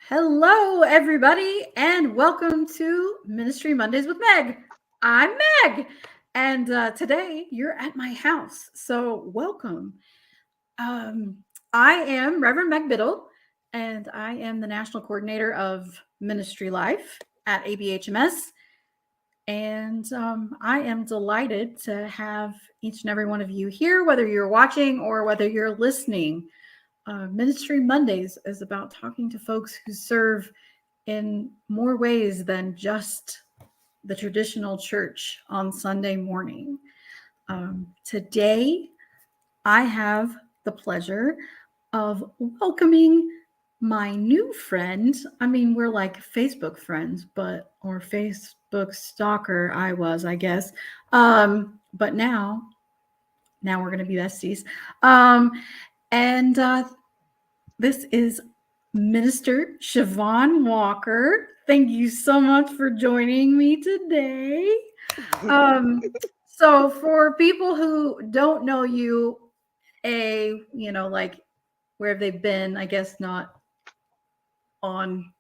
Hello, everybody, and welcome to Ministry Mondays with Meg. I'm Meg, and today you're at my house, so welcome. Um, I am Reverend Meg Biddle, and I am the National Coordinator of Ministry Life at ABHMS. And I am delighted to have each and every one of you here, whether you're watching or whether you're listening. Ministry Mondays is about talking to folks who serve in more ways than just the traditional church on Sunday morning. Today, I have the pleasure of welcoming my new friend. I mean, we're like Facebook friends, or Facebook stalker, I guess. But now we're going to be besties. And This is Minister Shavon Walker. Thank you so much for joining me today. So for people who don't know you, like where have they been? I guess not on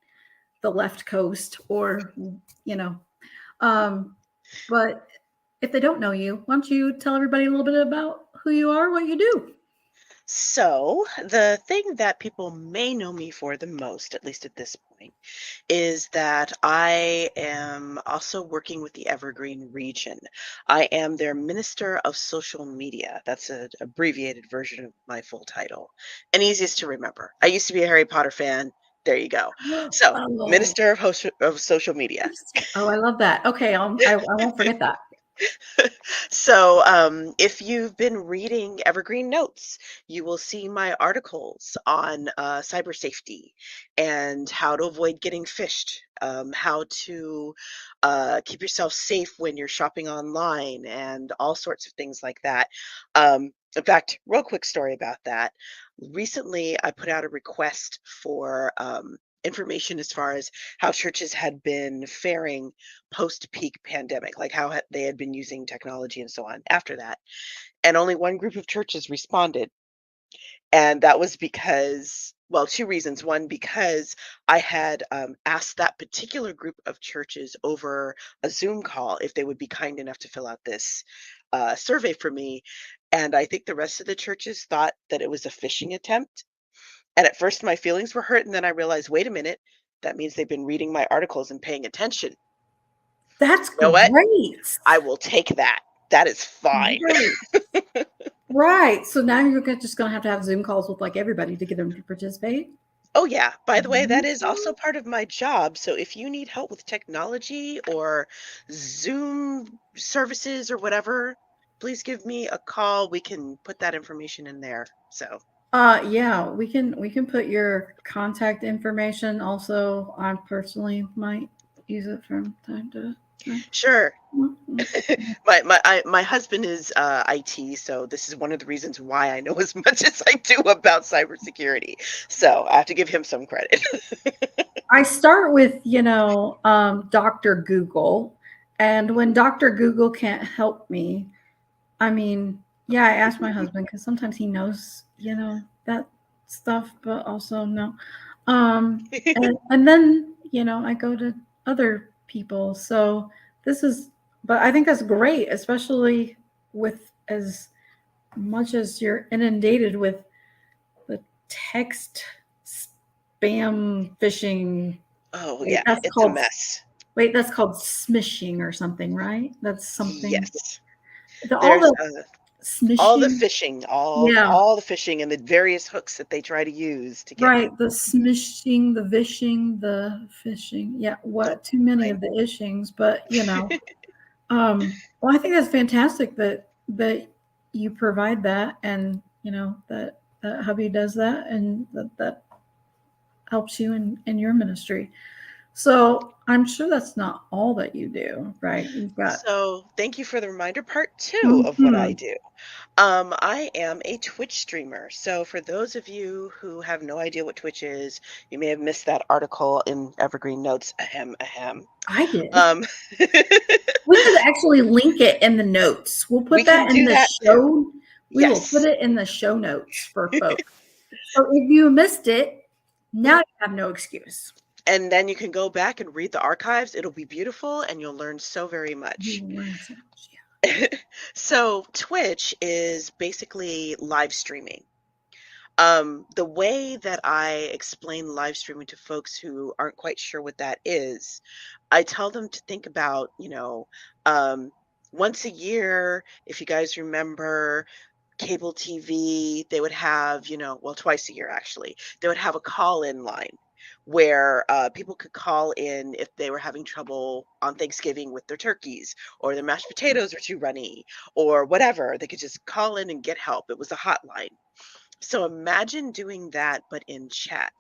the left coast or, you know, but if they don't know you, why don't you tell everybody a little bit about who you are, what you do? So, the thing that people may know me for the most, at least at this point, is that I am also working with the Evergreen region. I am their Minister of Social Media. That's an abbreviated version of my full title and easiest to remember. I used to be a Harry Potter fan. There you go. So, Oh, Minister of Social Media. oh, I love that. Okay, I won't forget that. So, if you've been reading Evergreen Notes, you will see my articles on cyber safety and how to avoid getting phished, how to keep yourself safe when you're shopping online, and all sorts of things like that. In fact, real quick story about that. Recently, I put out a request for information as far as how churches had been faring post-peak pandemic, like how they had been using technology and so on after that. And only one group of churches responded. And that was because, well, two reasons. One, because I had asked that particular group of churches over a Zoom call if they would be kind enough to fill out this survey for me. And I think the rest of the churches thought that it was a phishing attempt. And at first, my feelings were hurt. And then I realized, wait a minute, that means they've been reading my articles and paying attention. That's You know what? great. I will take that. That is fine. Great. Right. So now you're just going to have Zoom calls with like everybody to get them to participate. Oh, yeah. By the way, that is also Mhm. part of my job. So if you need help with technology or Zoom services or whatever, please give me a call. We can put that information in there. So, Yeah, we can put your contact information. Also, I personally might use it from time to time. sure. Mhm. My husband is IT, so this is one of the reasons why I know as much as I do about cybersecurity. So I have to give him some credit. I start with, Dr. Google, and when Dr. Google can't help me, I mean, yeah, I ask my husband because sometimes he knows, that stuff, but also no. And then, I go to other people. So this is, but I think that's great, especially with as much as you're inundated with the text spam phishing. Oh, Wait, yeah, it's a mess. that's called smishing or something, right? That's something. Yes. All There's the all the smishing. phishing, all Yeah, all the phishing and the various hooks that they try to use to get right. people. The smishing, the vishing, the fishing. Yeah, Oh, what too many I of the ishings, but well, I think that's fantastic that you provide that, and that hubby does that, and that helps you in your ministry. So I'm sure that's not all that you do, right? You've got. So, thank you for the reminder. Part 2 of what I Mhm. do. I am a Twitch streamer. So, for those of you who have no idea what Twitch is, you may have missed that article in Evergreen Notes. Ahem, ahem. I did. Um, We could actually link it in the notes. We'll we put can that in do the that too. show. We will put Yes. it in the show notes for folks. So if you missed it, Now you have no excuse. And then you can go back and read the archives. It'll be beautiful and you'll learn so very You much. will learn so much. Yeah. So Twitch is basically live streaming. The way that I explain live streaming to folks who aren't quite sure what that is, I tell them to think about, once a year, if you guys remember cable TV, they would have, well, twice a year actually, they would have a call-in line where people could call in if they were having trouble on Thanksgiving with their turkeys or their mashed potatoes were too runny or whatever. They could just call in and get help. It was a hotline. So imagine doing that, but in chat.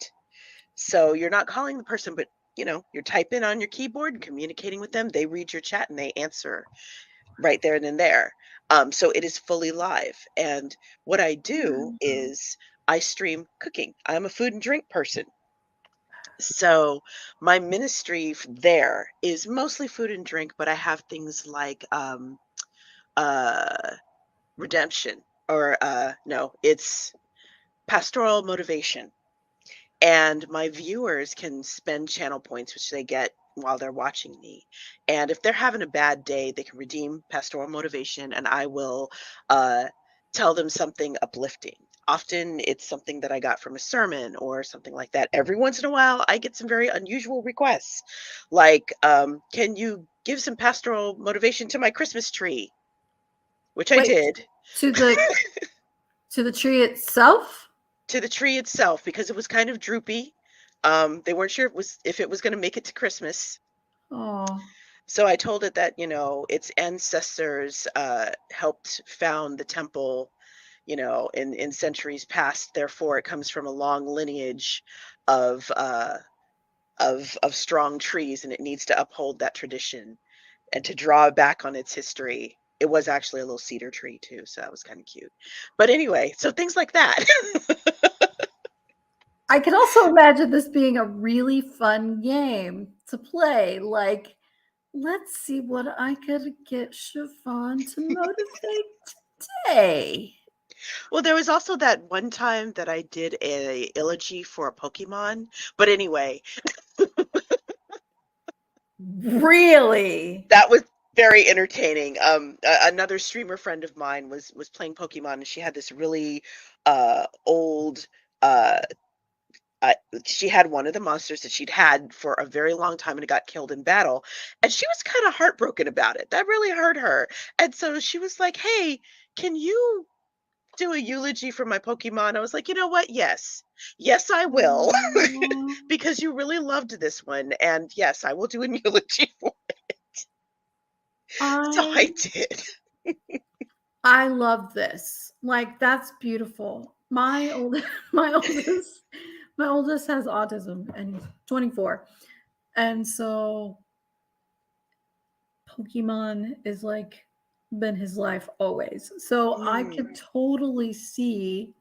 So you're not calling the person, but you're typing on your keyboard and communicating with them. They read your chat and they answer right there and then there. So it is fully live. And what I do is I stream cooking. I'm a food and drink person. So my ministry there is mostly food and drink, but I have things like uh, redemption or no, it's pastoral motivation. And my viewers can spend channel points, which they get while they're watching me. And if they're having a bad day, they can redeem pastoral motivation, and I will tell them something uplifting. Often it's something that I got from a sermon or something like that. Every once in a while, I get some very unusual requests, like, can you give some pastoral motivation to my Christmas tree? Which I Wait, did. to the tree itself? To the tree itself because it was kind of droopy. They weren't sure if it was going to make it to Christmas. Oh. So I told it that, its ancestors helped found the temple, in centuries past. Therefore, it comes from a long lineage of of strong trees, and it needs to uphold that tradition and to draw back on its history. It was actually a little cedar tree too, so that was kind of cute. But anyway, so things like that. I can also imagine this being a really fun game to play. Like, let's see what I could get Shavon to motivate today. Well, there was also that one time that I did a eulogy for a Pokemon. But anyway, Really? that was very entertaining. Another streamer friend of mine was playing Pokemon, and she had this really old. Uh, uh, she had one of the monsters that she'd had for a very long time, and it got killed in battle, and she was kind of heartbroken about it. That really hurt her, and so she was like, "Hey, can you do a eulogy for my Pokemon?" I was like, you know what? Yes. Yes, I will. Aw. Because you really loved this one. And yes, I will do a eulogy for it. So I I did. I love this. Like, that's beautiful. My old my oldest my oldest has autism and he's 24. And so Pokemon is like been his life always. So I Mm. could totally see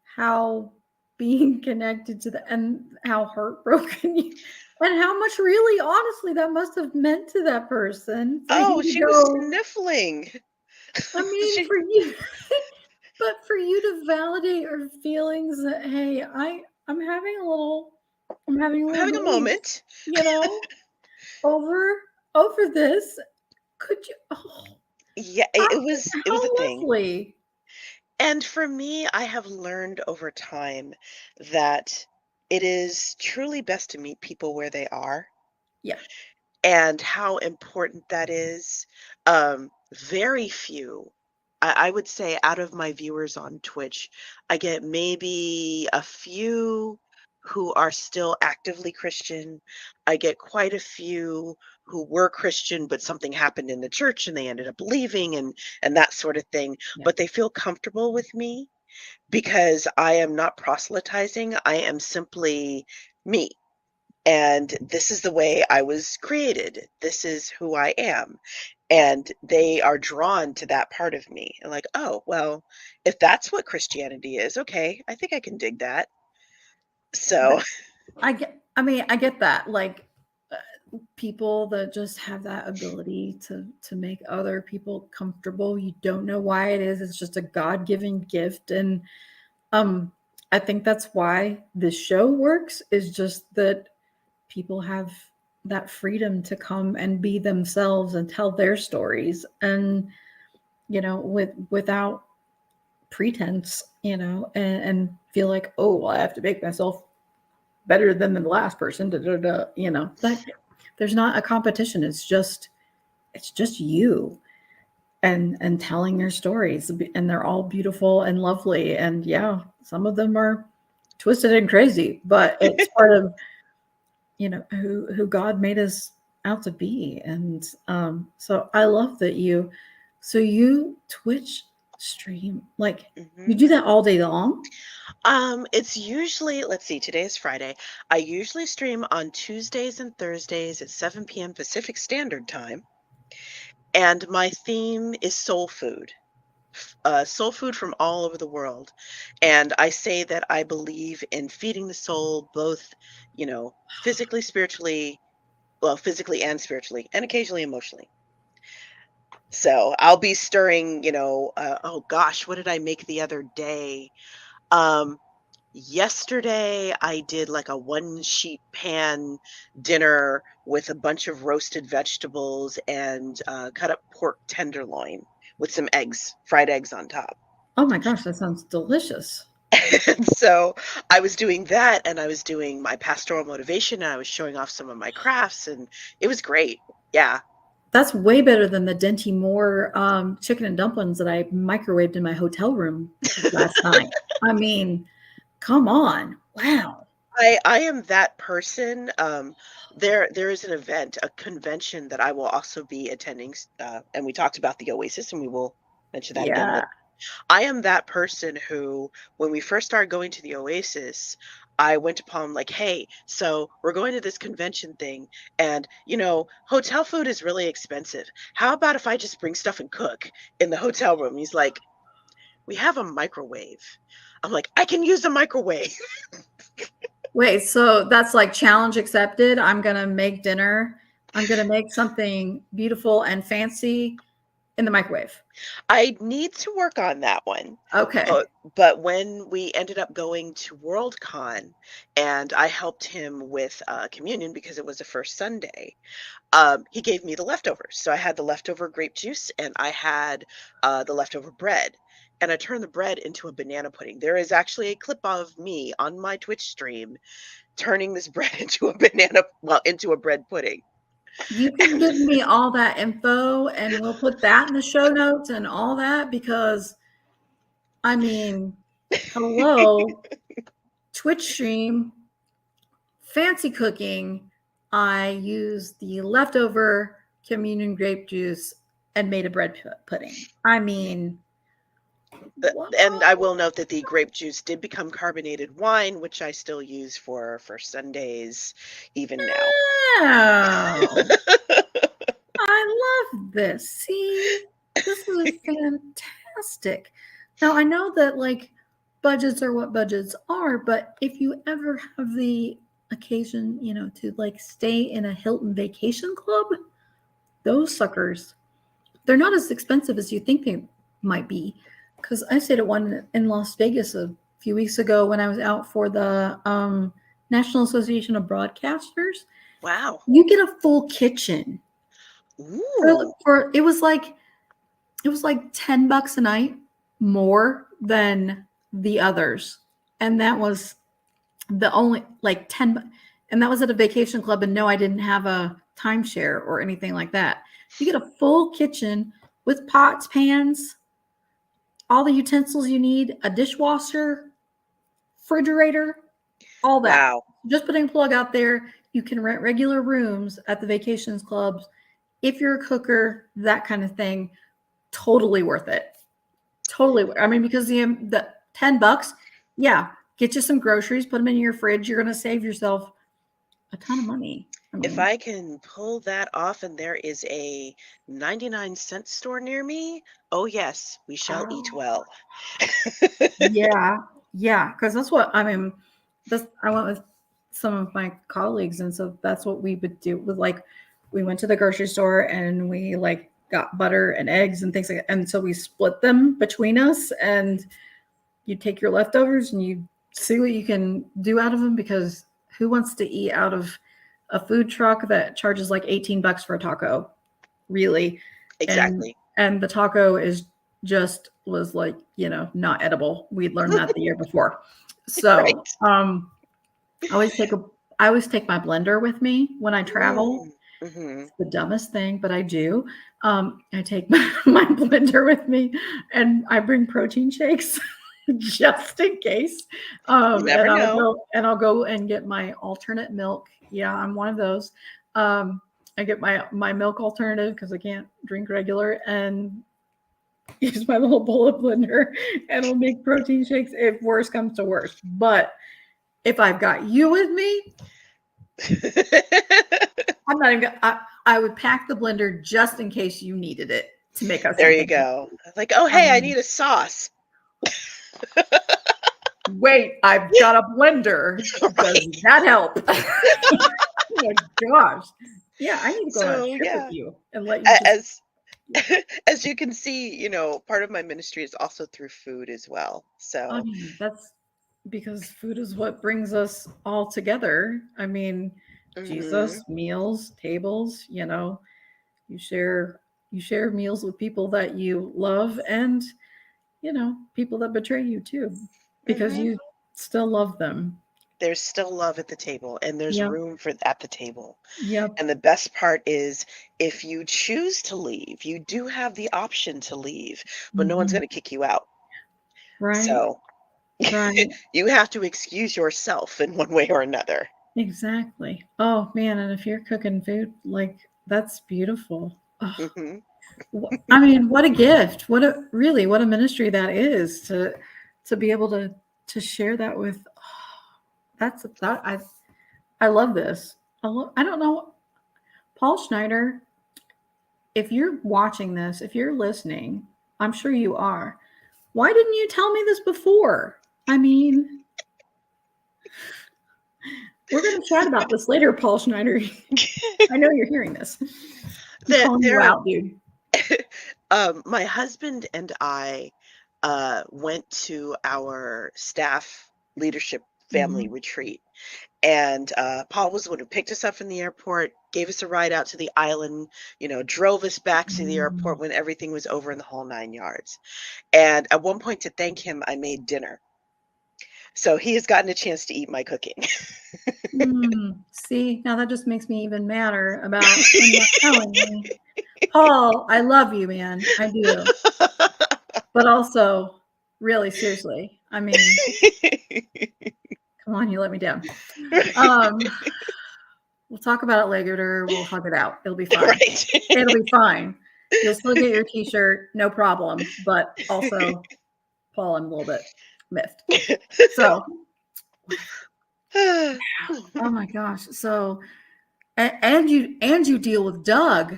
how being connected to the and how heartbroken you and how much really honestly that must have meant to that person for Oh, you to she was go, sniffling. I mean, She for you, but for you to validate her feelings that, hey, I'm having a I'm little having a grief, moment. you know, over over this. Could you? Oh, Yeah, I, it was a how thing. lovely. And for me, I have learned over time that it is truly best to meet people where they are Yeah, and how important that is. Very few, I would say, out of my viewers on Twitch, I get maybe a few who are still actively Christian. I get quite a few who were Christian, but something happened in the church and they ended up leaving and that sort of thing. yeah. But they feel comfortable with me because I am not proselytizing. I am simply me. And this is the way I was created. This is who I am. And they are drawn to that part of me. And like, oh, well, if that's what Christianity is, okay, I think I can dig that. But So, I mean, I get that. Like, people that just have that ability to make other people comfortable. You don't know why it is. It's just a God-given gift. And um I think that's why this show works, is just that people have that freedom to come and be themselves and tell their stories, and without pretense, and feel like, oh, well, I have to make myself better than the last person. Da, da, da, that there's not a competition. It's just you and telling your stories, and they're all beautiful and lovely. And yeah, some of them are twisted and crazy, but it's part of who God made us out to be. And so I love that you Twitch stream, like you Hmm. do that all day long. It's usually, let's see, today is Friday. I usually stream on Tuesdays and Thursdays at 7 p.m. Pacific Standard Time. And my theme is soul food. Soul food from all over the world. And I say that I believe in feeding the soul both, physically, spiritually, well, physically and spiritually, and occasionally emotionally. So I'll be stirring, oh gosh, what did I make the other day? Um, Yesterday I did like a one sheet pan dinner with a bunch of roasted vegetables and cut up pork tenderloin with some eggs, fried eggs on top. Oh my gosh, that sounds delicious. And so I was doing that, and I was doing my pastoral motivation, and I was showing off some of my crafts, and it was great. Yeah. That's way better than the Denty Moore chicken and dumplings that I microwaved in my hotel room last night. I mean, come on. Wow. I am that person. There is an event, a convention that I will also be attending, and we talked about the Oasis, and we will mention that again. Yeah. But I am that person who, when we first started going to the Oasis, I went upon like, hey, so we're going to this convention thing, and hotel food is really expensive. How about if I just bring stuff and cook in the hotel room? He's like, we have a microwave. I'm like, I can use a microwave. Wait, so that's like challenge accepted. I'm going to make dinner. I'm going to make something beautiful and fancy in the microwave. I need to work on that one. Okay. But when we ended up going to Worldcon and I helped him with communion because it was the first Sunday, he gave me the leftovers. So I had the leftover grape juice and I had the leftover bread. And I turned the bread into a banana pudding. There is actually a clip of me on my Twitch stream turning this bread into a bread pudding. You can give me all that info and we'll put that in the show notes and all that, because I mean, hello, Twitch stream, fancy cooking. I used the leftover communion grape juice and made a bread pudding. I mean, what? And I will note that the grape juice did become carbonated wine, which I still use for Sundays even now. Oh, I love this. See, this is fantastic. Now, I know that like budgets are what budgets are, but if you ever have the occasion, to like stay in a Hilton vacation club, those suckers, they're not as expensive as you think they might be. Because I stayed at one in Las Vegas a few weeks ago when I was out for the National Association of Broadcasters. Wow. You get a full kitchen Ooh. for it was like $10 a night more than the others, and that was the only like 10, and that was at a vacation club. And no, I didn't have a timeshare or anything like that. You get a full kitchen with pots, pans, all the utensils you need, a dishwasher, refrigerator, all that. Wow. Just putting a plug out there. You can rent regular rooms at the vacations clubs if you're a cooker, that kind of thing. Totally worth it. Totally. I mean, because the $10, yeah, get you some groceries, put them in your fridge. You're going to save yourself a ton of money. I If mean, I can pull that off and there is a 99-cent store near me, oh yes, we shall eat oh, well. yeah, yeah, because that's what I mean. I went with some of my colleagues, and so that's what we would do. With like, we went to the grocery store and we like got butter and eggs and things like that, and so we split them between us. And you take your leftovers and you see what you can do out of them, because who wants to eat out of a food truck that charges like $18 for a taco? Really? And Exactly. the taco is just was like, not edible. We'd learned that the year before. So, Right. I always take my blender with me when I travel. Mm-hmm. It's the dumbest thing, but I do. I take my blender with me, and I bring protein shakes just in case. You And never know. I'll go and get my alternate milk. Yeah, I'm one of those. I get my milk alternative because I can't drink regular, and use my little bullet blender, and I'll make protein shakes if worse comes to worse. But if I've got you with me, I'm not even. I would pack the blender just in case you needed it to make us There you something. go. Like, oh, I hey, I mean, need a sauce. wait, I've got a blender. Does Right. that help? Oh my gosh. Yeah, I need to go on a So, trip with yeah, you and let you just. as as you can see, part of my ministry is also through food as well. I So, mean, that's because food is what brings us all together. I mean, mhm, Jesus, meals, tables, you share meals with people that you love, and people that betray you too, because mhm. you still love them. There's still love at the table, and there's Yep. room for at the table. Yep. And the best part is if you choose to leave, you do have the option to leave, but no one's Mhm. gonna kick you out. Right. So, Right. you have to excuse yourself in one way or another. Exactly. Oh man, and if you're cooking food, like, that's beautiful. Oh, Mhm. I mean, what a gift. What a ministry that is, to be able to share that with. That's that I love this. I don't know, Paul Schneider, if you're watching this, if you're listening, I'm sure you are. Why didn't you tell me this before? I mean, we're going to chat about this later, Paul Schneider. I know you're hearing this. I'm There calling you there out, dude. my husband and I, went to our staff leadership family Mhm. retreat, and, Paul was the one who picked us up from the airport, gave us a ride out to the island, drove us back to the airport Mm. when everything was over in the whole 9 yards, and at one point, to thank him, I made dinner. So he has gotten a chance to eat my cooking. See, now that just makes me even madder about him not telling me. Paul, I love you, man. I do. But also, really, seriously, I mean, come on, you let me down. Um, we'll talk about it later. We'll hug it out. It'll be fine. Right. It'll be fine. You'll still get your t-shirt, no problem. But also, Paul, I'm a little bit miffed. So, oh my gosh. So, and you deal with Doug.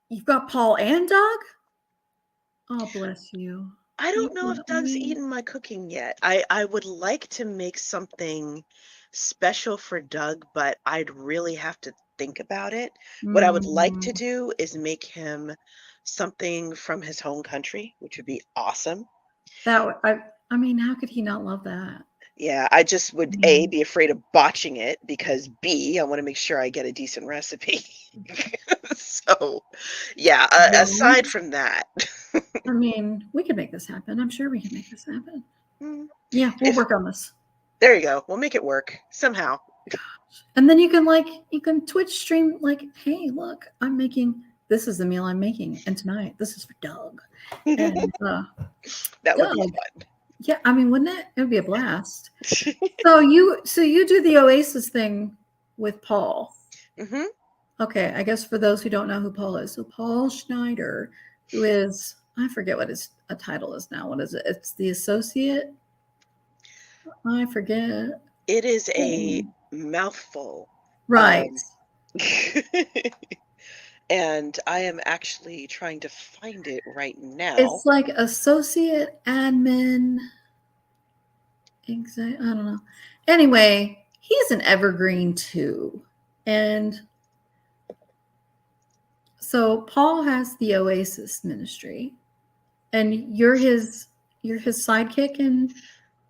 You've got Paul and Doug. Oh, bless you. I You don't know if Doug's mean, eaten my cooking yet. I would like to make something special for Doug, but I'd really have to think about it. What I would like to mm, do is make him something from his home country, which would be awesome. I mean, how could he not love that? Yeah, I just I would A, mean, be afraid of botching it because B, I want to make sure I get a decent recipe. So, yeah, well, aside from that, I mean, we can make this happen. I'm sure we can make this happen. mm, Yeah, we'll if work on this. there you go, we'll make it work somehow. And then you can Twitch stream, like, hey, look, I'm making this is the meal I'm making, and tonight this is for Doug. And That would be Doug, fun. yeah, I mean, wouldn't it? It would be a blast. So you do the Oasis thing with Paul. Hmm. Okay, I guess for those who don't know who Paul is, so Paul Schneider, who is, I forget what his a title is now. What is it? It's the associate. I forget. It is a Oh, mouthful. right. Um, and I am actually trying to find it right now. It's like associate admin. Exactly. I don't know. Anyway, he's an evergreen too, and so Paul has the Oasis ministry, and you're his sidekick, and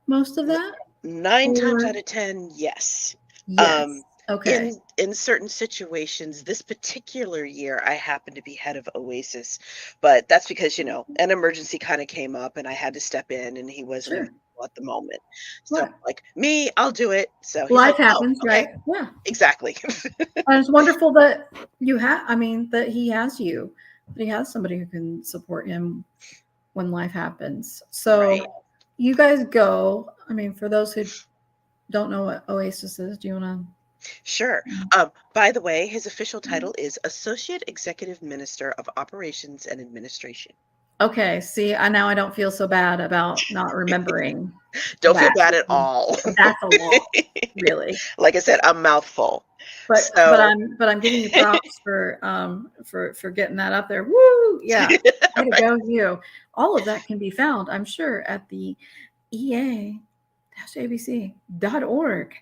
most of that? 9 times Or out of 10, yes. yes. Um, Okay. in certain situations, this particular year, I happened to be head of Oasis, but that's because, an emergency kind of came up and I had to step in and he wasn't Sure. available at the moment. So, Right. like, me, I'll do it. So he's Life like, "Oh, happens, okay." right? Yeah. Exactly. And it's wonderful that you have, I mean, that he has you, that he has somebody who can support him when life happens. Right. So you guys go. I mean, for those who don't know what Oasis is, do you want Sure. to? By the way, his official title is Associate Executive Minister of Operations and Administration. Okay. See, I don't feel so bad about not remembering Don't feel that. bad at all. That's a lot, really. Like I said, a mouthful. But So, I'm giving you props for getting that up there. Woo! Yeah. Way to right. go, you. All of that can be found, I'm sure, at the ea-abc.org.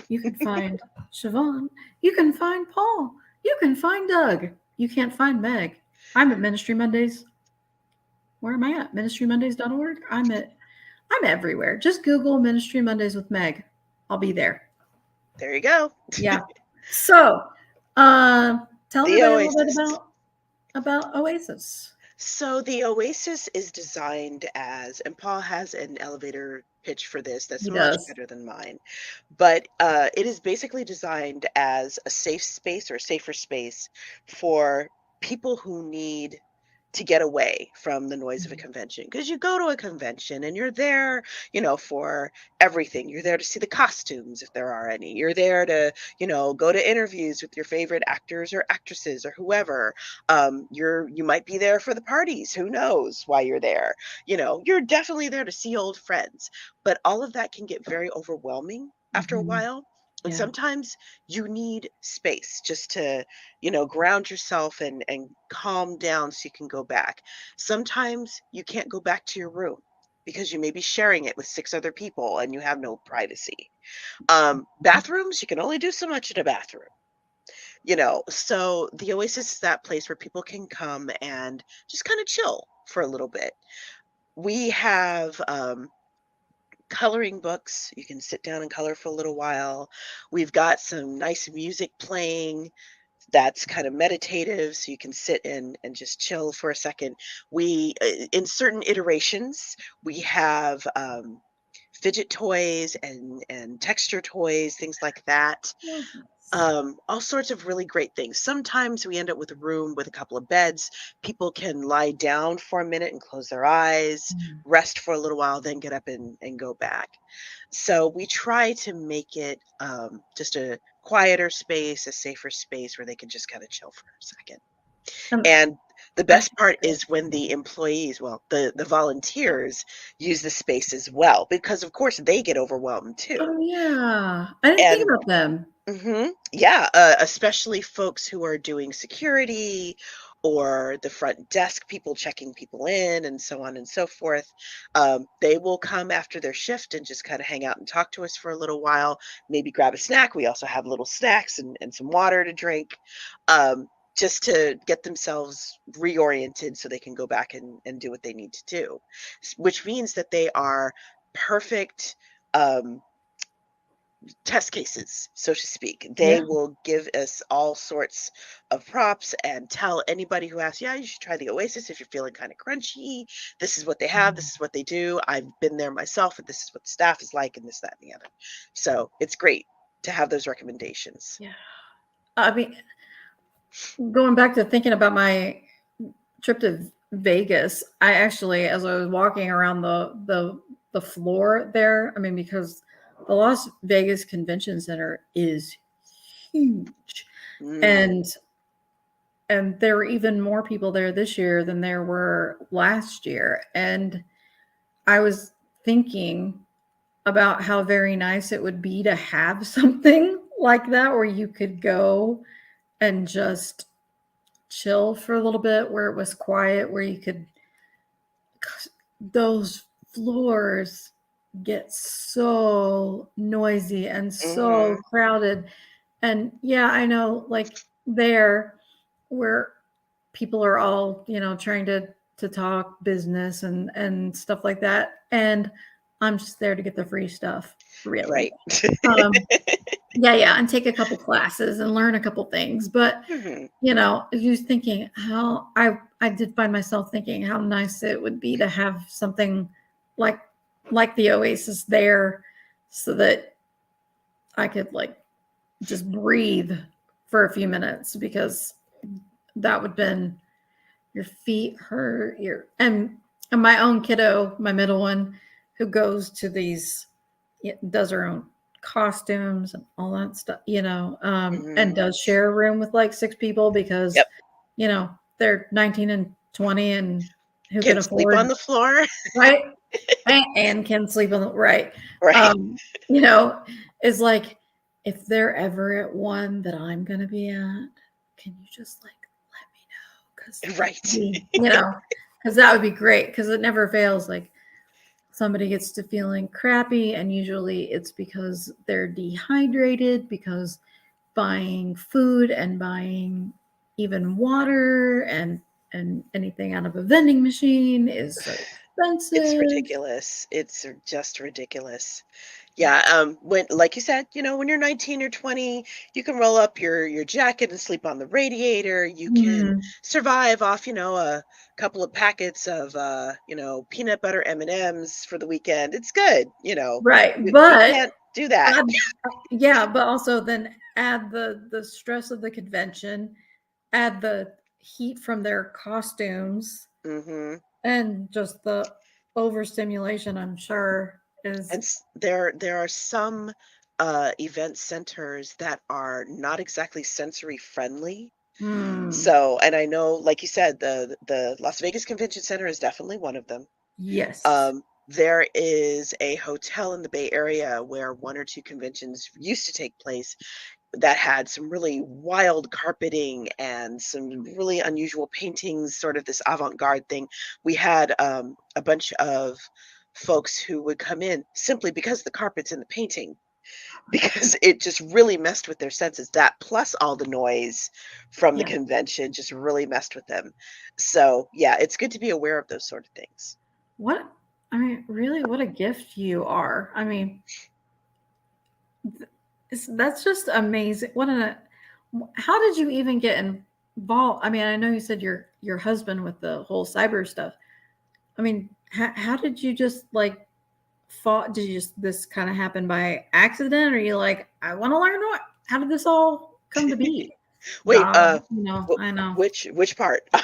You can find Siobhan. You can find Paul. You can find Doug. You can't find Meg. I'm at Ministry Mondays. Where am I at? Ministrymondays.org. I'm everywhere. Just Google Ministry Mondays with Meg. I'll be there. There you go. Yeah. So, tell The everybody a little bit Oasis. about Oasis. So the Oasis is designed as, and Paul has an elevator pitch for this that's He much does. better than mine, but it is basically designed as a safe space or a safer space for people who need to get away from the noise of a convention. Because you go to a convention and you're there, for everything. You're there to see the costumes, if there are any. You're there to, go to interviews with your favorite actors or actresses or whoever. You might be there for the parties. Who knows why you're there? You're definitely there to see old friends. But all of that can get very overwhelming after a Mhm. while. And Yeah. sometimes you need space just to, ground yourself and calm down so you can go back. Sometimes you can't go back to your room because you may be sharing it with 6 other people and you have no privacy. Bathrooms, you can only do so much in a bathroom. So the Oasis is that place where people can come and just kind of chill for a little bit. We have coloring books. You can sit down and color for a little while. We've got some nice music playing that's kind of meditative, so you can sit and just chill for a second. We in certain iterations, we have fidget toys and texture toys, things like that. Yes. All sorts of really great things. Sometimes we end up with a room with a couple of beds. People can lie down for a minute and close their eyes, Mm. rest for a little while, then get up and go back. So we try to make it just a quieter space, a safer space where they can just kind of chill for a second. Um, And the I, best part is when the employees, well, the volunteers use the space as well, because of course they get overwhelmed too. oh yeah, I didn't think And about them. yeah, especially folks who are doing security or the front desk people checking people in and so on and so forth. They will come after their shift and just kind of hang out and talk to us for a little while, maybe grab a snack. We also have little snacks and some water to drink, um, just to get themselves reoriented so they can go back and do what they need to do, which means that they are perfect. Um, Test cases, so to speak. Yeah. They will give us all sorts of props and tell anybody who asks, yeah, you should try the Oasis if you're feeling kind of crunchy. This is what they have, this is what they do. I've been there myself, and this is what the staff is like, and this, that, and the other. So it's great to have those recommendations. Yeah. I mean, going back to thinking about my trip to Vegas, I actually, as I was walking around the floor there, I mean, because the Las Vegas Convention Center is huge, Mm, and there were even more people there this year than there were last year, and I was thinking about how very nice it would be to have something like that where you could go and just chill for a little bit, where it was quiet, where you could, those floors get so noisy and so mhm, crowded. And yeah, I know, like there where people are all, trying to talk business and stuff like that. And I'm just there to get the free stuff, really. Right. Yeah, and take a couple classes and learn a couple things. But Mhm. just thinking how I did find myself thinking how nice it would be to have something like the Oasis there, so that I could like just breathe for a few minutes, because that would have been, your feet hurt, and my own kiddo, my middle one, who goes to these, does her own costumes and all that stuff, and Mhm. does share a room with like 6 people, because Yep. they're 19 and 20, and who can Can sleep on afford, the floor. right, and can sleep on the right, Right. um you know is like, if they're ever at one that I'm gonna be at, can you just like let me know, because that would Right. be, because that would be great, because it never fails. Like, somebody gets to feeling crappy, and usually it's because they're dehydrated, because buying food and buying even water and anything out of a vending machine is so It's expensive. ridiculous. It's just ridiculous. Yeah, when like you said, when you're 19 or 20, you can roll up your jacket and sleep on the radiator. You can Mhm. survive off, a couple of packets of peanut butter M&Ms for the weekend. It's good, Right, You but can't do that. add, yeah, but also then add the stress of the convention, add the heat from their costumes, Mhm. and just the overstimulation, I'm sure, is. And there are some event centers that are not exactly sensory friendly. Mm, So, and I know, like you said, the Las Vegas Convention Center is definitely one of them. yes. There is a hotel in the Bay Area where one or two conventions used to take place that had some really wild carpeting and some really unusual paintings, sort of this avant-garde thing. We had a bunch of folks who would come in simply because the carpets and the painting, because it just really messed with their senses. That plus all the noise from the Yeah. convention just really messed with them. So, yeah, it's good to be aware of those sort of things. What I mean, really, what a gift you are. I mean, that's just amazing. How did you even get involved? I mean, I know you said your husband with the whole cyber stuff. I mean, how did you just like fall? Did you just this kind of happen by accident, or you like, I want to learn what? How did this all come to be? Wait, God, I know. which part? I'm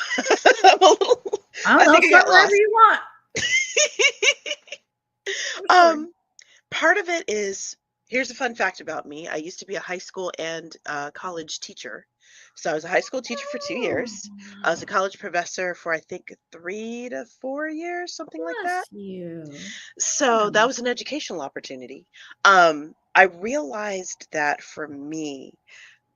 a little I don't I know. think I Start got wherever lost. you want. I'm sorry. Um, Part of it is, here's a fun fact about me. I used to be a high school and college teacher. So I was a high school teacher for 2 years. I was a college professor for I think 3 to 4 years, something like that. Bless you. So Yeah. that was an educational opportunity. I realized that for me,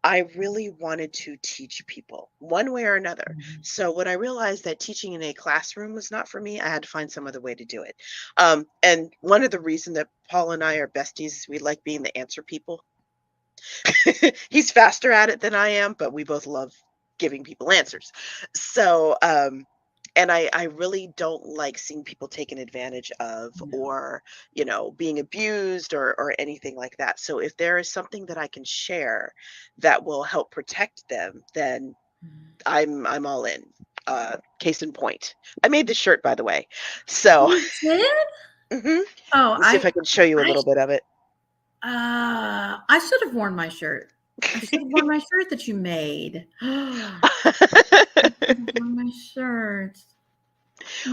I really wanted to teach people one way or another. Mhm. So when I realized that teaching in a classroom was not for me, I had to find some other way to do it. And one of the reasons that Paul and I are besties is we like being the answer people. He's faster at it than I am, but we both love giving people answers. So, and I really don't like seeing people taken advantage of, No. or, being abused, or anything like that. So if there is something that I can share that will help protect them, then Mhm. I'm all in. Case in point. I made this shirt, by the way. So, You did? mhm. Oh, Let's see if I can show you a I, little bit of it. I should have worn my shirt. I should have worn my shirt that you made. I should have worn my shirt.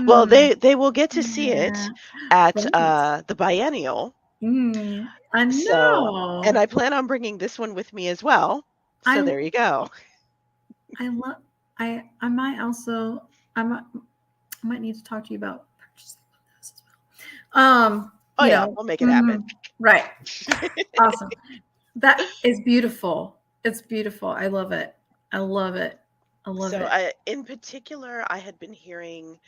Well, Hmm. they will get to see Yeah. it at, Thanks. the biennial. I So, and know. I plan on bringing this one with me as well. So I there you go. I love. I might also. I might need to talk to you about purchasing one of those as well. Oh yeah, we'll make it happen. Right. Awesome. That is beautiful. It's beautiful. I love it. I love it. I love So it. in particular, I had been hearing,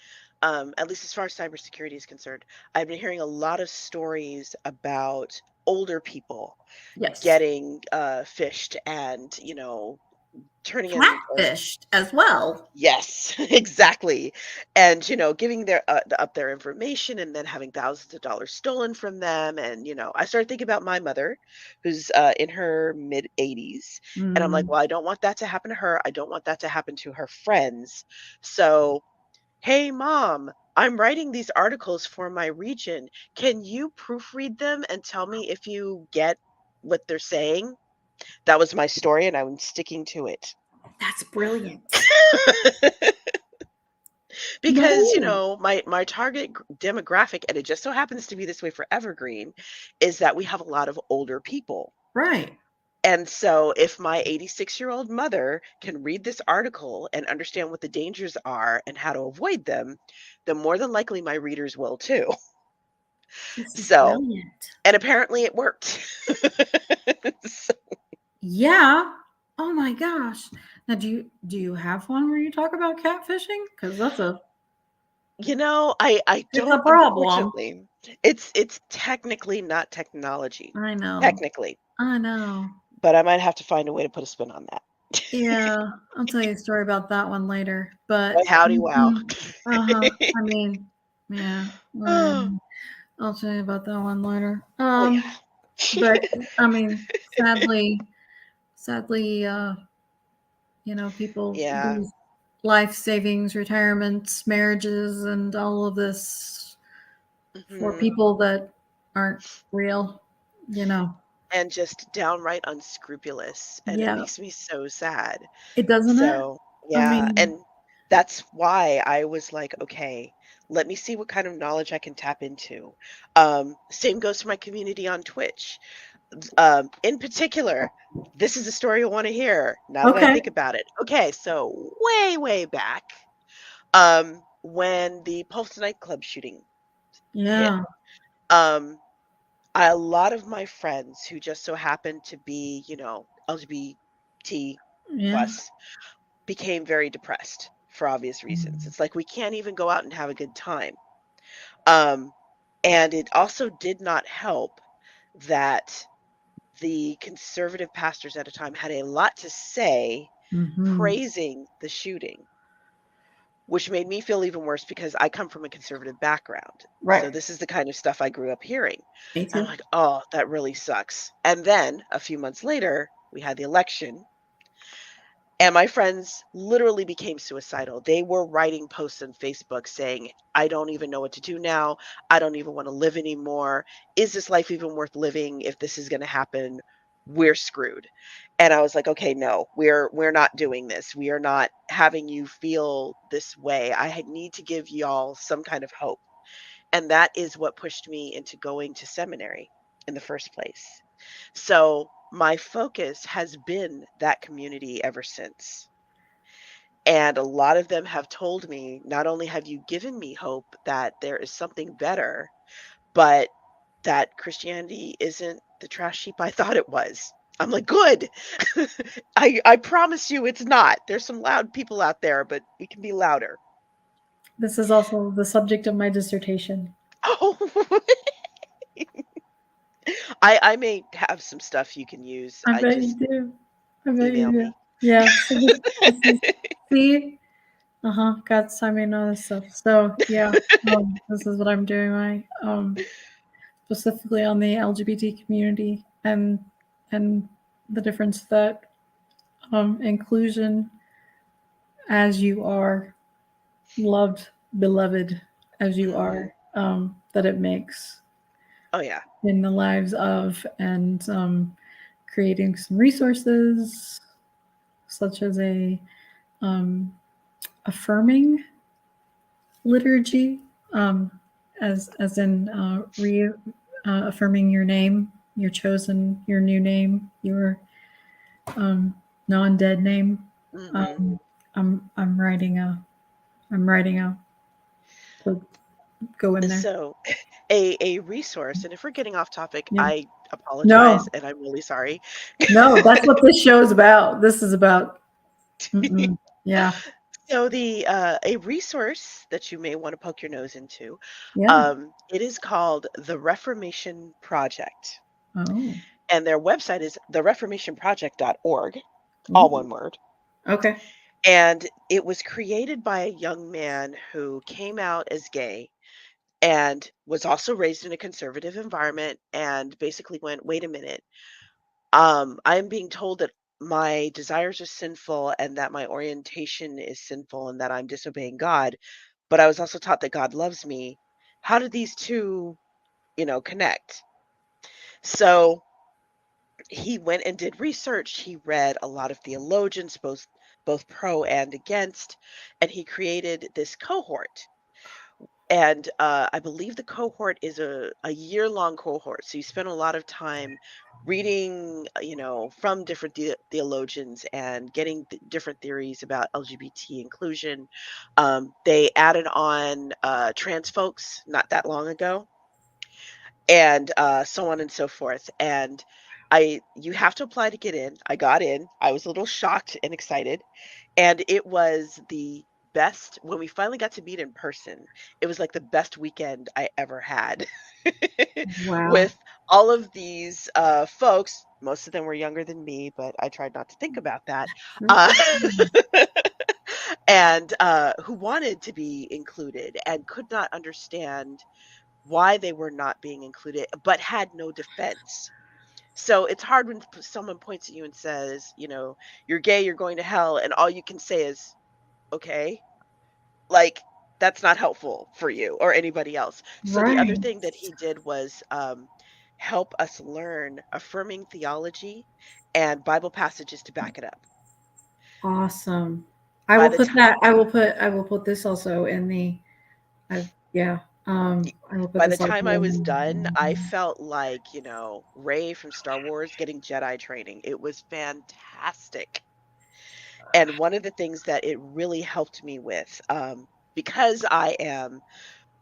at least as far as cybersecurity is concerned, I've been hearing a lot of stories about older people Yes. getting, phished and, turning in Catfished as well. yes, exactly. And, giving up their information and then having thousands of dollars stolen from them. And, I started thinking about my mother, who's in her mid 80s. And I'm like, Mm, well, I don't want that to happen to her. I don't want that to happen to her friends. So, hey, mom, I'm writing these articles for my region. Can you proofread them and tell me if you get what they're saying? That was my story, and I'm sticking to it. that's brilliant. Because, No. my target demographic, and it just so happens to be this way for Evergreen, is that we have a lot of older people. Right. And so if my 86-year-old mother can read this article and understand what the dangers are and how to avoid them, then more than likely my readers will too. This is So, brilliant. and apparently it worked. So, Yeah. Oh my gosh. Now, do you have one where you talk about catfishing? Because I it's a don't, problem. unfortunately. It's technically not technology. I know. Technically. I know. But I might have to find a way to put a spin on that. Yeah, I'll tell you a story about that one later. Boy, But howdy wow. uh-huh. I mean, yeah. Oh, I'll tell you about that one later. oh yeah. But I mean, sadly, people Yeah. lose life savings, retirements, marriages, and all of this for Mhm. people that aren't real. You know. And just downright unscrupulous, and it Yeah, makes me so sad. it doesn't it? So, I yeah, mean, and that's why I was like, "Okay, let me see what kind of knowledge I can tap into." Same goes for my community on Twitch. In particular, this is a story I wanna hear now that I okay. think about it. Okay, so way, way back, when the Pulse nightclub shooting hit, Yeah. um, a lot of my friends who just so happened to be, LGBT Yeah. plus became very depressed for obvious reasons. Mm. It's like we can't even go out and have a good time. Um, and it also did not help that the conservative pastors at a time had a lot to say Mhm. praising the shooting, which made me feel even worse because I come from a conservative background. So Right. this is the kind of stuff I grew up hearing. Me And I'm too. like, oh, that really sucks. And then a few months later, we had the election. And my friends literally became suicidal. They were writing posts on Facebook saying, I don't even know what to do now. I don't even want to live anymore. Is this life even worth living if this is going to happen? We're screwed. And I was like, okay, no, we're not doing this. We are not having you feel this way. Need to give y'all some kind of hope. And that is what pushed me into going to seminary in the first place. So my focus has been that community ever since. And a lot of them have told me, not only have you given me hope that there is something better, but that Christianity isn't the trash heap I thought it was. I'm like, good. I promise you it's not. There's some loud people out there, but we can be louder. This is also the subject of my dissertation. Oh, I may have some stuff you can use. I I bet you just do. I bet you email do. me. Yeah. So this is see. Got timing on this stuff. So yeah. This is what I'm doing. Specifically on the LGBT community and the difference that inclusion as you are loved, beloved as you Hmm. are, that it makes Oh yeah. in the lives of, and creating some resources such as a um, affirming liturgy, as in affirming your name, your chosen, your new name, your um, non-dead name. Hmm. Um, I'm writing a so go in there. So a resource, and if we're getting off topic, Yeah. I apologize No, and I'm really sorry. no, that's what this show is about. This is about. Mm-mm. Yeah, So the a resource that you may want to poke your nose into, yeah. it is called the Reformation Project. Oh, And their website is thereformationproject.org, all ooh, one word. Okay. And it was created by a young man who came out as gay and was also raised in a conservative environment and basically went, wait a minute, I'm being told that my desires are sinful and that my orientation is sinful and that I'm disobeying God, but I was also taught that God loves me. How do these two, connect? So he went and did research. He read a lot of theologians, both pro and against, and he created this cohort. And I believe the cohort is a year-long cohort. So you spend a lot of time reading, from different theologians and getting different theories about LGBT inclusion. They added on trans folks not that long ago, and so on and so forth. And you have to apply to get in. I got in. I was a little shocked and excited, and it was the best when we finally got to meet in person. It was like the best weekend I ever had Wow. with all of these folks. Most of them were younger than me, but I tried not to think about that. Sure. Uh, and who wanted to be included and could not understand why they were not being included, but had no defense. So it's hard when someone points at you and says, you're gay, you're going to hell, and all you can say is, okay, like that's not helpful for you or anybody else. So the other Right. thing that he did was help us learn affirming theology and Bible passages to back it up. Awesome. I By will the put time that. I will put this also in the. Yeah. I will put by the this also time I was done, in. I felt like, Rey from Star Wars getting Jedi training. It was fantastic. And one of the things that it really helped me with, because I am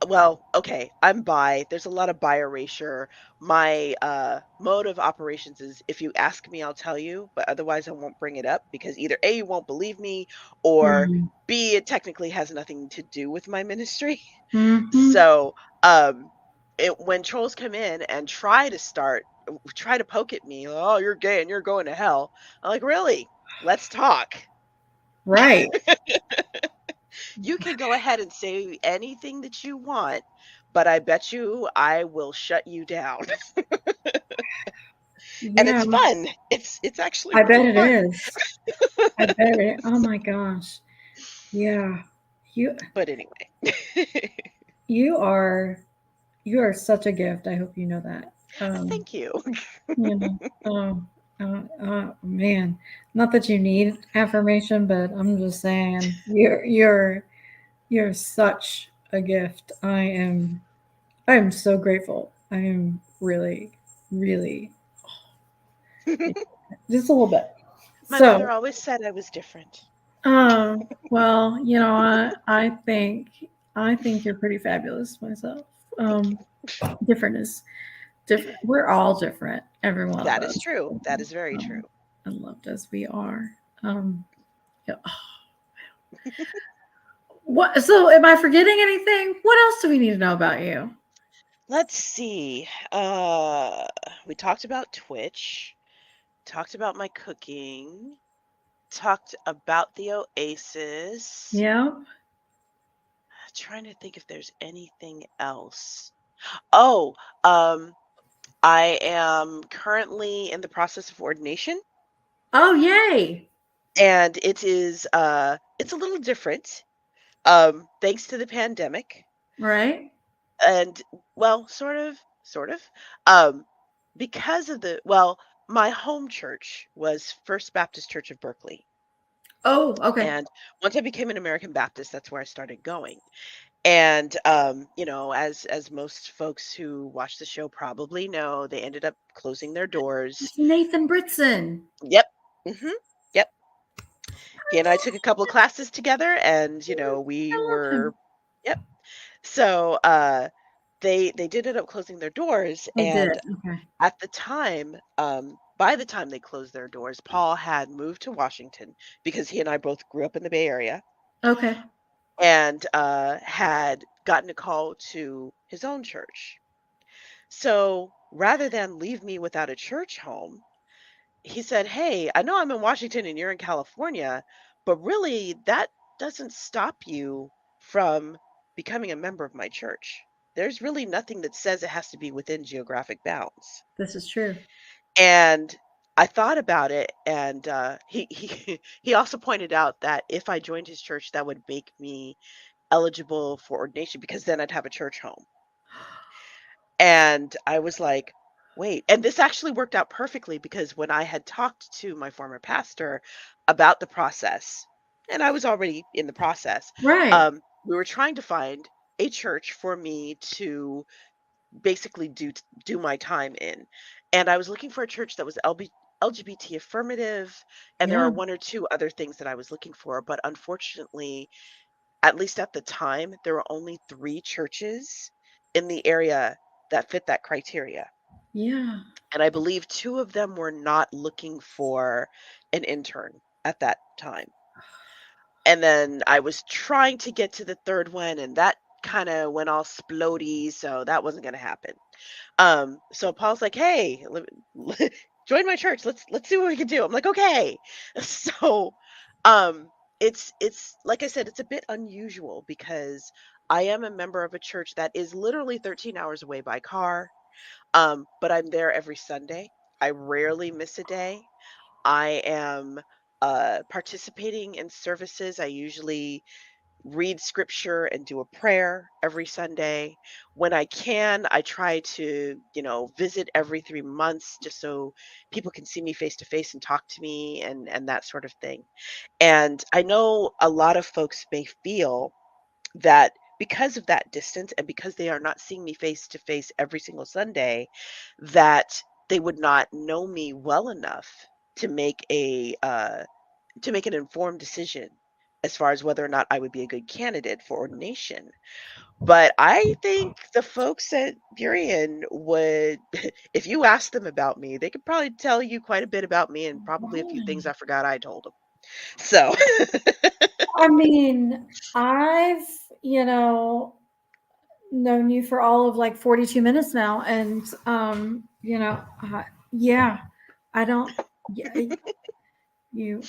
well, okay, I'm bi. There's a lot of bi erasure. My mode of operations is if you ask me, I'll tell you, but otherwise I won't bring it up because either A, you won't believe me, or Mm. B, it technically has nothing to do with my ministry. Hmm. So, when trolls come in and try to poke at me, oh, you're gay and you're going to hell. I'm like, really? Let's talk. Right. You can go ahead and say anything that you want, but I bet you I will shut you down. And Yeah. it's fun. It's actually I really bet it fun. is. I bet it. Oh my gosh. Yeah. You But anyway, you are you are such a gift. I hope you know that. thank you. You know. Man. Not that you need affirmation, but I'm just saying you're such a gift. I am so grateful. I am really, really just a little bit. My So, mother always said I was different. well, I think you're pretty fabulous myself. Thank you. Um, different is different. We're all different, every one of That is us. true. That is very Um, true. and loved as we are. Um, yeah. What? So, am I forgetting anything? What else do we need to know about you? Let's see. We talked about Twitch, talked about my cooking, talked about the Oasis. Yeah. Trying to think if there's anything else. Oh, I am currently in the process of ordination, Oh, yay! and it's a little different, thanks to the pandemic, Right. and well, sort of, um, because of my home church was First Baptist Church of Berkeley, Oh, okay. and once I became an American Baptist, that's where I started going. And as most folks who watch the show probably know, they ended up closing their doors. It's Nathan Britson. Yep. Mhm. Yep. He and I took a couple of classes together and, we I love him. were yep. So, they did end up closing their doors, I did. and Okay. at the time, by the time they closed their doors, Paul had moved to Washington because he and I both grew up in the Bay Area Okay. and, had gotten a call to his own church. So, rather than leave me without a church home, he said, "Hey, I know I'm in Washington and you're in California. But really, that doesn't stop you from becoming a member of my church. There's really nothing that says it has to be within geographic bounds. This is true. And I thought about it, and he he also pointed out that if I joined his church, that would make me eligible for ordination because then I'd have a church home. And I was like, wait. And this actually worked out perfectly because when I had talked to my former pastor about the process, and I was already in the process, Right. we were trying to find a church for me to basically do my time in. And I was looking for a church that was LGBT affirmative, and there Yeah. are one or two other things that I was looking for, but unfortunately, at least at the time, there were only 3 churches in the area that fit that criteria, Yeah. and I believe 2 of them were not looking for an intern at that time. And then I was trying to get to the 3rd one, and that kinda went all splody, so that wasn't gonna happen. So Paul's like, "Hey, join my church. Let's see what we can do." I'm like, "Okay." So, um, it's like I said, it's a bit unusual because I am a member of a church that is literally 13 hours away by car. But I'm there every Sunday. I rarely miss a day. I am participating in services. I usually read scripture and do a prayer every Sunday. When I can, I try to, visit every 3 months just so people can see me face to face and talk to me and that sort of thing. And I know a lot of folks may feel that because of that distance and because they are not seeing me face to face every single Sunday, that they would not know me well enough to make an informed decision as far as whether or not I would be a good candidate for ordination. But I think the folks at Burien would, if you asked them about me, they could probably tell you quite a bit about me and probably a few things Right. I forgot I told them. So, I mean, I've, you know, known you for all of like 42 minutes now. And, yeah, I don't, yeah, you're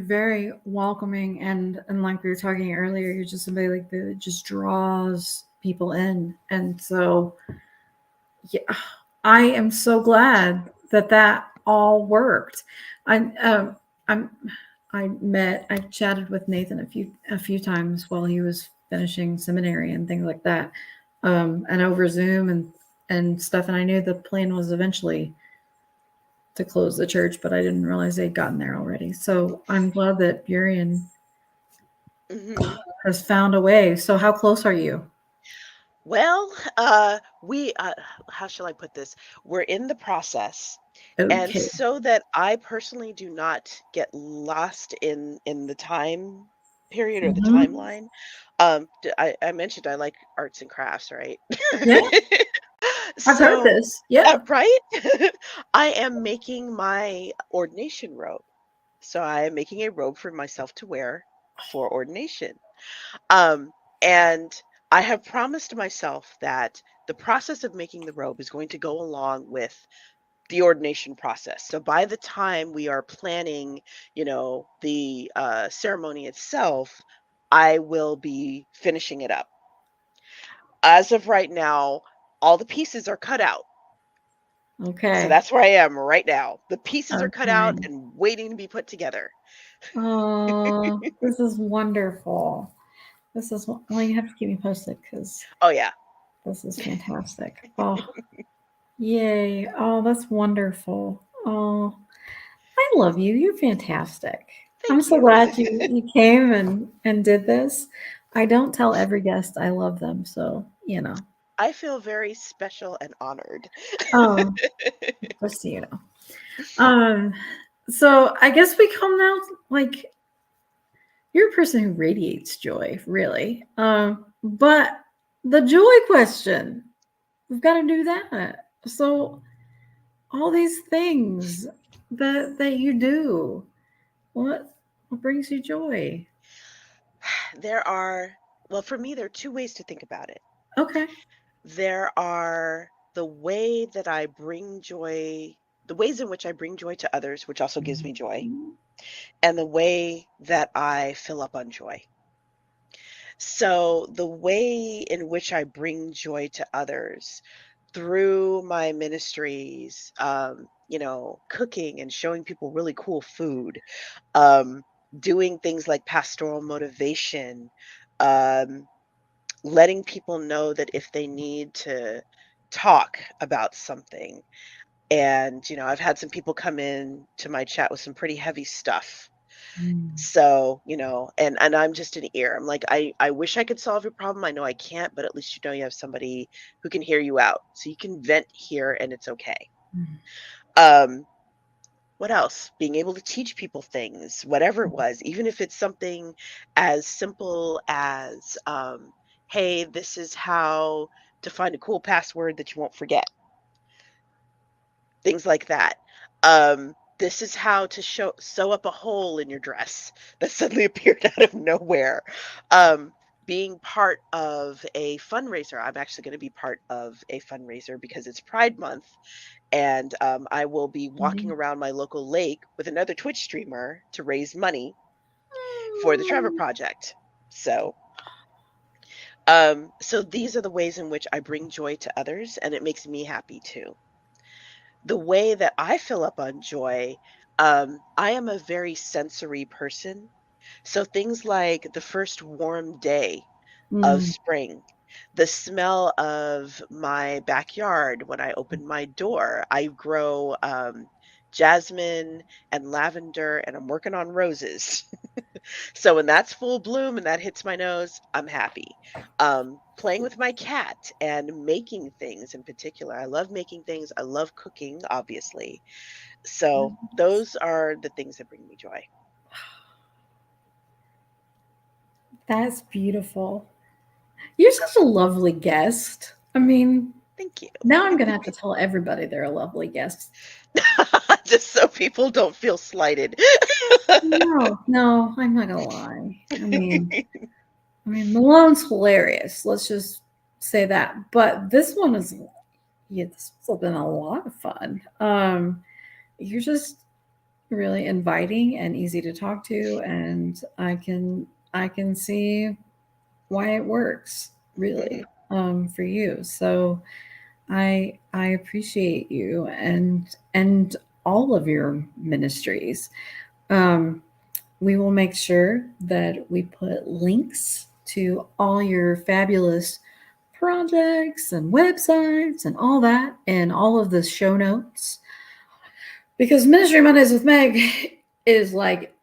very welcoming. And like we were talking earlier, you're just somebody like that just draws people in. And so, yeah, I am so glad that that all worked. I I'm I chatted with Nathan a few times while he was finishing seminary and things like that, and over Zoom and stuff. And I knew the plan was eventually to close the church, but I didn't realize they'd gotten there already. So I'm glad that Burien mhm. has found a way. So how close are you? Well, we how shall I put this? We're in the process. And Okay. so that I personally do not get lost in the time period or the Mhm. timeline, I mentioned I like arts and crafts, right? Yeah, I've heard So, this. Yeah. right? I am making my ordination robe. So I am making a robe for myself to wear for ordination. Um, and I have promised myself that the process of making the robe is going to go along with the ordination process. So by the time we are planning, the ceremony itself, I will be finishing it up. As of right now, all the pieces are cut out. So Okay. that's where I am right now. The pieces are cut out Okay. and waiting to be put together. Oh, this is wonderful. Well, you have to keep me posted because Oh yeah. this is fantastic. Oh, yay. Oh, that's wonderful. Oh, I love you. You're fantastic. I'm Thank so you. glad you came and did this. I don't tell every guest I love them, so I feel very special and honored. Oh, just so you know. Um, so I guess we come now like you're a person who radiates joy, really. But the joy question, we've got to do that. So all these things that you do, what brings you joy? There are, well, for me, there are two ways to think about it. Okay. There are the ways in which I bring joy to others, which also gives me joy. and the way that I fill up on joy. So, the way in which I bring joy to others through my ministries, cooking and showing people really cool food, um, doing things like pastoral motivation, um, letting people know that if they need to talk about something. And, I've had some people come in to my chat with some pretty heavy stuff. Mm, So, and I'm just an ear. I'm like, I wish I could solve your problem. I know I can't, but at least you have somebody who can hear you out. So you can vent here and it's okay. mm, Um, what else? Being able to teach people things, whatever it was, even if it's something as simple as, hey, this is how to find a cool password that you won't forget, things like that. This is how to sew up a hole in your dress that suddenly appeared out of nowhere. Um, being part of a fundraiser, I'm actually going to be part of a fundraiser because it's Pride Month, and I will be walking indeed. around my local lake with another Twitch streamer to raise money for the Trevor Project. So these are the ways in which I bring joy to others, and it makes me happy too. The way that I fill up on joy, I am a very sensory person. So things like the first warm day of Mm, spring, the smell of my backyard when I open my door. I grow jasmine and lavender, and I'm working on roses. So when that's full bloom and that hits my nose, I'm happy. Playing with my cat and making things in particular. I love making things. I love cooking, obviously. So those are the things that bring me joy. that's beautiful. You're such a lovely guest. I mean, Thank you. now I'm gonna have to tell everybody they're a lovely guest. Just so people don't feel slighted. No, no, I'm not gonna lie. I mean, Malone's hilarious. Let's just say that. But this one is, yeah, this has been a lot of fun. You're just really inviting and easy to talk to, and I can see why it works Mhm. really for you. So I appreciate you and all of your ministries. Um, we will make sure that we put links to all your fabulous projects and websites and all that in all of the show notes because Ministry Mondays with Meg is like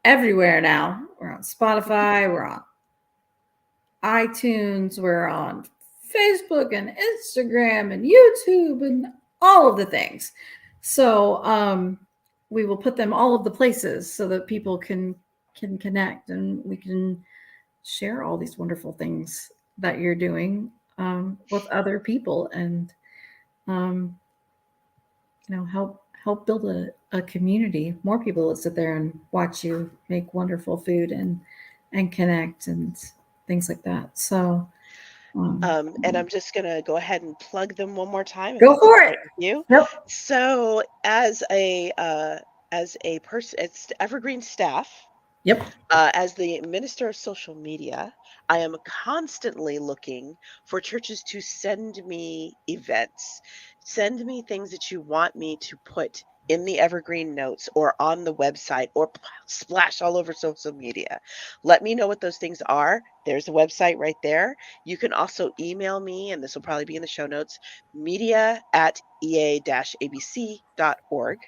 everywhere now. We're on Spotify, we're on iTunes, we're on Facebook and Instagram and YouTube and all of the things. So we will put them all of the places so that people can connect and we can share all these wonderful things that you're doing with other people and um, help build a community. More people that sit there and watch you make wonderful food and connect and things like that. So And I'm just going to go ahead and plug them one more time if go that's all for it. right with you. Yep. So, as a person, it's Evergreen staff, Yep. as the minister of social media, I am constantly looking for churches to send me events, send me things that you want me to put in the Evergreen notes or on the website or splash all over social media. Let me know what those things are. There's the website right there. You can also email me, and this will probably be in the show notes, media@ea-abc.org.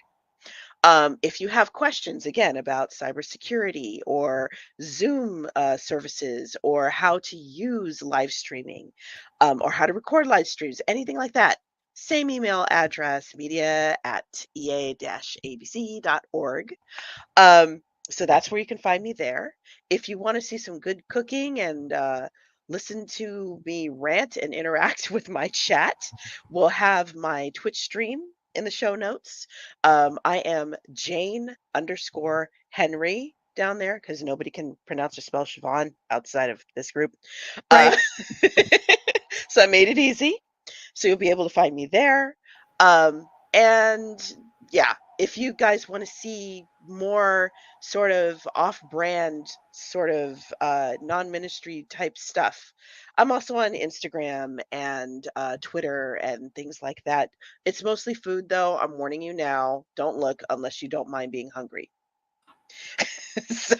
If you have questions, again, about cybersecurity or Zoom services or how to use live streaming or how to record live streams, anything like that, same email address, media@ea-abc.org. Um, so that's where you can find me there. If you want to see some good cooking and listen to me rant and interact with my chat, we'll have my Twitch stream in the show notes. I am Jane_Henry down there because nobody can pronounce or spell Siobhan outside of this group. Uh, Right. so I made it easy. So you'll be able to find me there. And yeah, if you guys want to see more sort of off-brand, sort of non-ministry type stuff. I'm also on Instagram and Twitter and things like that. It's mostly food, though. I'm warning you now. Don't look unless you don't mind being hungry. So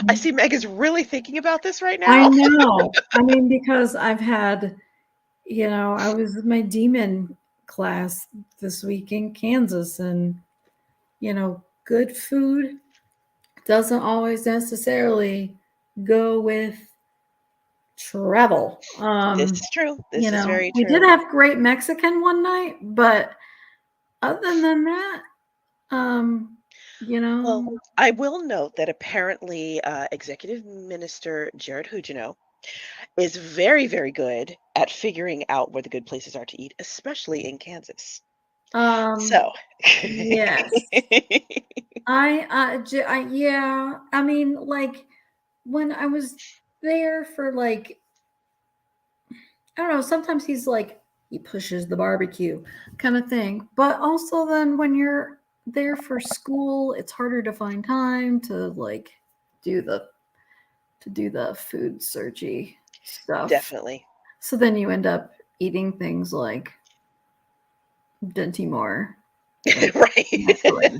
I see Meg is really thinking about this right I now. know. I mean, because I've had, I was in my demon class this week in Kansas, and, good food doesn't always necessarily go with travel. This is true. This is very We did true. have great Mexican one night, but other than that, you Well, know, I will note that apparently Executive Minister Jared Huguenot is very, very good at figuring out where the good places are to eat, especially in Kansas. So, yes. Yeah, I mean, like when I was there for like, I don't know, sometimes he pushes the barbecue kind of thing. But also then when you're there for school, it's harder to find time to like do the do the food searchy stuff. definitely. So then you end up eating things like Dentimore and Right. macaroni.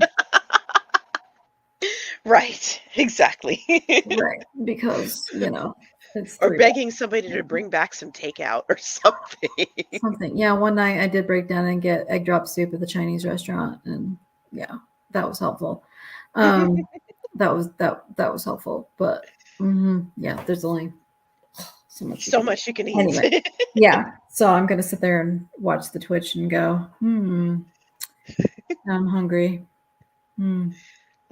Right. Exactly. Right. Because, it's Or $3. begging somebody to bring back some takeout or something. Something. Yeah, one night I did break down and get egg drop soup at the Chinese restaurant, and yeah, that was helpful. Um, that was helpful. But yeah, there's only so much you So can eat. much you can eat. Anyway, yeah. So I'm gonna sit there and watch the Twitch and go, I'm hungry. Hmm.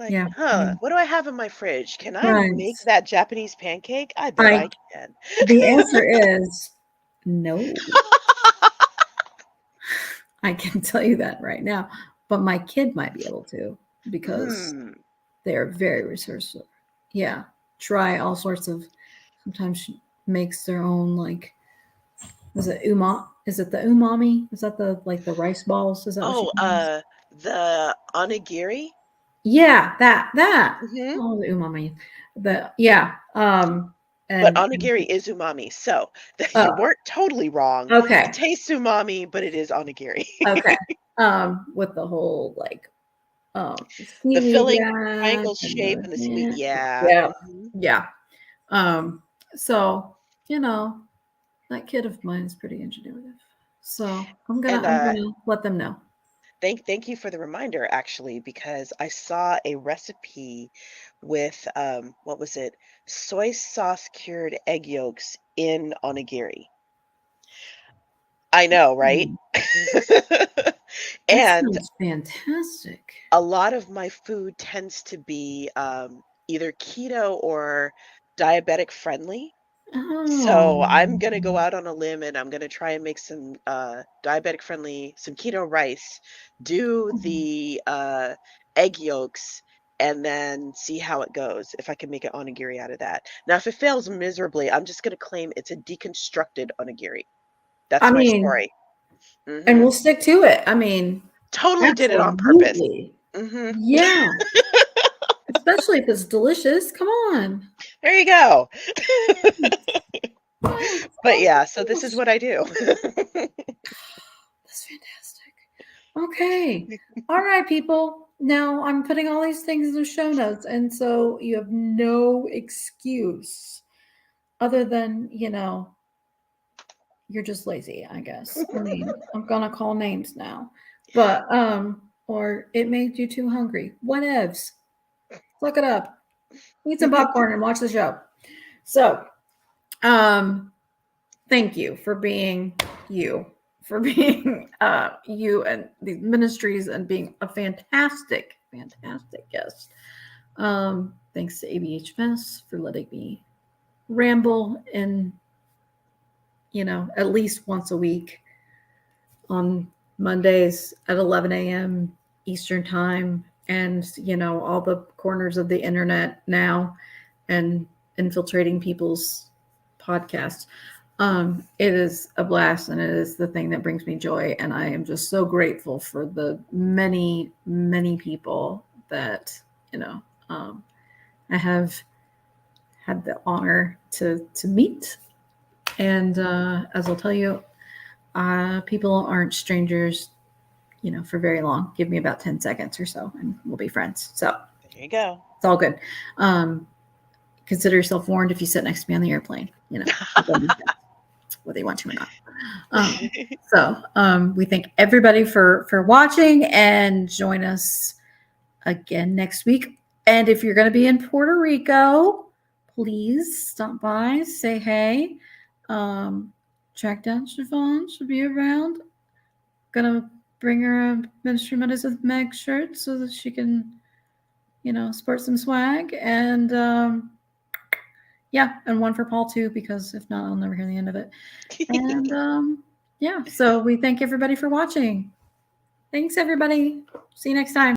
Like, Yeah. what do I have in my fridge? Can I Right. make that Japanese pancake? I bet I I can. The answer is no. I can tell you that right now. But my kid might be able to because Hmm. they're very resourceful. Yeah. Try all sorts of, sometimes she makes their own like, is it is it the umami? Is that the like the rice balls? Is that what she Oh, calls? the onigiri? Yeah, that. Hmm. Oh, the umami. The yeah. But And onigiri is umami. So you oh, weren't totally wrong. It okay. tastes umami, but it is onigiri. Okay. With the whole like The seaweed filling, the wrap triangle and shape, and the sweet. Yeah. yeah, Hmm. yeah. Um, so that kid of mine is pretty ingenuitive. So And I'm gonna let them know. thank you for the reminder, actually, because I saw a recipe with what was it? Soy sauce cured egg yolks in onigiri. I know, right? Mm, that And sounds fantastic. a lot of my food tends to be either keto or diabetic friendly. Oh, So I'm gonna go out on a limb and I'm gonna try and make some diabetic friendly, some keto rice, do the egg yolks, and then see how it goes. If I can make an onigiri out of that. Now, if it fails miserably, I'm just gonna claim it's a deconstructed onigiri. I That's my mean, story. and Hmm. we'll stick to it. I mean, Totally did it on purpose. absolutely. Hmm. Yeah. Especially if it's delicious. Come on. There you go. Yes. But Oh yeah, so my this is gosh. what I do. That's fantastic. Okay. All right, people. Now I'm putting all these things in the show notes. And so you have no excuse other than, you're just lazy, I guess. I mean, I'm gonna call names now. But or it made you too hungry. Whatevs. Look it up. Eat some popcorn and watch the show. So um thank you for being you, for being you and these ministries and being a fantastic, fantastic guest. Thanks to ABHMS for letting me ramble and at least once a week on Mondays at 11 a.m. Eastern time, and all the corners of the internet now, and infiltrating people's podcasts. It is a blast, and it is the thing that brings me joy. And I am just so grateful for the many, many people that, you know, I have had the honor to meet. And as I'll tell you, people aren't strangers, for very long. Give me about 10 seconds or so, and we'll be friends. So There you go. it's all good. Consider yourself warned if you sit next to me on the airplane, whether you want to or not. We thank everybody for watching, and join us again next week. And if you're going to be in Puerto Rico, please stop by, say hey. Track down Shavon, she'll be around. Gonna bring her a Ministry Mondays with Meg shirt so that she can, sport some swag. And and one for Paul too, because if not, I'll never hear the end of it. And so we thank everybody for watching. Thanks, everybody. See you next time.